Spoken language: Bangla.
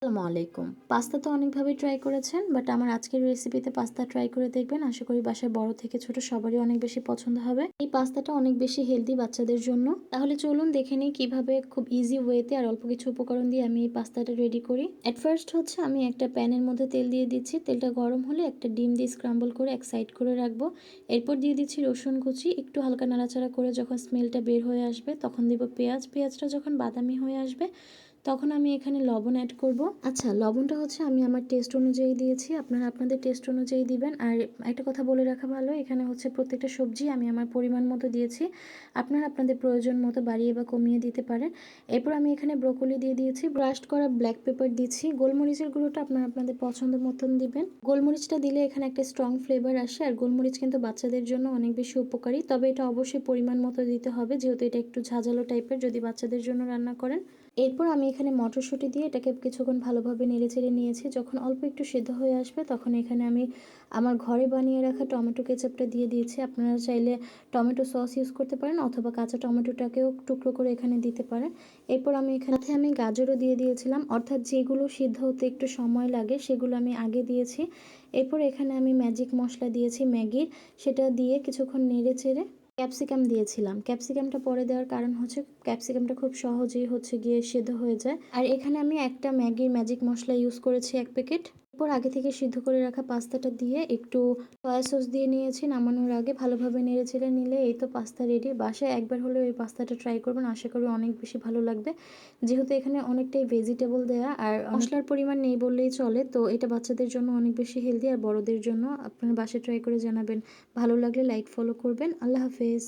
আসসালামু আলাইকুম। পাস্তা তো অনেকভাবে ট্রাই করেছেন, বাট আমার আজকের রেসিপিতে পাস্তা ট্রাই করে দেখবেন। আশা করি বাসায় বড় থেকে ছোট সবারই অনেক বেশি পছন্দ হবে। এই পাস্তাটা অনেক বেশি হেলদি বাচ্চাদের জন্য। তাহলে চলুন দেখে নিই কিভাবে খুব ইজি ওয়েতে আর অল্প কিছু উপকরণ দিয়ে আমি এই পাস্তাটা রেডি করি। এট ফার্স্ট হচ্ছে আমি একটা প্যানের মধ্যে তেল দিয়ে দিচ্ছি। তেলটা গরম হলে একটা ডিম দিয়ে স্ক্রাম্বল করে এক সাইড করে রাখবো। এরপর দিয়ে দিচ্ছি রসুন কুচি। একটু হালকা নাড়াচাড়া করে যখন স্মেলটা বের হয়ে আসবে তখন দিব পেঁয়াজ। পেঁয়াজটা যখন বাদামি হয়ে আসবে তখন আমি এখানে লবণ অ্যাড করব। আচ্ছা, লবণটা হচ্ছে আমি আমার টেস্ট অনুযায়ী দিয়েছি, আপনারা আপনাদের টেস্ট অনুযায়ী দিবেন। আর একটা কথা বলে রাখা ভালো, এখানে হচ্ছে প্রত্যেকটা সবজি আমি আমার পরিমাণ মতো দিয়েছি। আপনারা আপনাদের প্রয়োজন মতো বাড়িয়ে বা কমিয়ে দিতে পারেন। এরপর আমি এখানে ব্রোকলি দিয়ে দিয়েছি, ব্রাশড করা ব্ল্যাক পেপার দিচ্ছি, গোলমরিচের গুঁড়োটা আপনারা আপনাদের পছন্দ মতন দিবেন। গোলমরিচটা দিলে এখানে একটা স্ট্রং ফ্লেভার আসে, আর গোলমরিচ কিন্তু বাচ্চাদের জন্য অনেক বেশি উপকারী। তবে এটা অবশ্যই পরিমাণ মতো দিতে হবে, যেহেতু এটা একটু ঝাঁঝালো টাইপের যদি বাচ্চাদের জন্য রান্না করেন। এরপর আমি এখানে মটরশুঁটি দিয়ে এটাকে কিছুক্ষণ ভালোভাবে নেড়েচেড়ে নিয়েছি। যখন অল্প একটু সেদ্ধ হয়ে আসবে তখন এখানে আমি আমার ঘরে বানিয়ে রাখা টমেটো কেচাপটা দিয়ে দিয়েছি। আপনারা চাইলে টমেটো সস ইউজ করতে পারেন অথবা কাঁচা টমেটোটাকেও টুকরো করে এখানে দিতে পারেন। এরপর আমি এখানে আমি গাজরও দিয়ে দিয়েছিলাম, অর্থাৎ যেগুলো সিদ্ধ হতে একটু সময় লাগে সেগুলো আমি আগে দিয়েছি। এরপর এখানে আমি ম্যাজিক মশলা দিয়েছি ম্যাগির, সেটা দিয়ে কিছুক্ষণ নেড়ে চেড়ে ক্যাপসিকাম দিয়েছিলাম। ক্যাপসিকামটা পরে দেওয়ার কারণ হচ্ছে ক্যাপসিকামটা খুব সহজেই হচ্ছে গিয়ে সেদ্ধ হয়ে যায়। আর এখানে আমি একটা ম্যাগির ম্যাজিক মশলা ইউজ করেছি 1 প্যাকেট। এরপর আগে থেকে সিদ্ধ করে রাখা পাস্তাটা দিয়ে একটু সয়া সস দিয়ে নিয়েছি। নামানোর আগে ভালোভাবে নেড়ে চেড়ে নিলে এই তো পাস্তা রেডি। বাসায় একবার হলেও এই পাস্তাটা ট্রাই করবেন, আশা করি অনেক বেশি ভালো লাগবে। যেহেতু এখানে অনেকটাই ভেজিটেবল দেয়া আর মশলার পরিমাণ নেই বললেই চলে, তো এটা বাচ্চাদের জন্য অনেক বেশি হেলদি আর বড়দের জন্য। আপনারা বাসায় ট্রাই করে জানাবেন। ভালো লাগলে লাইক ফলো করবেন। আল্লাহ হাফেজ।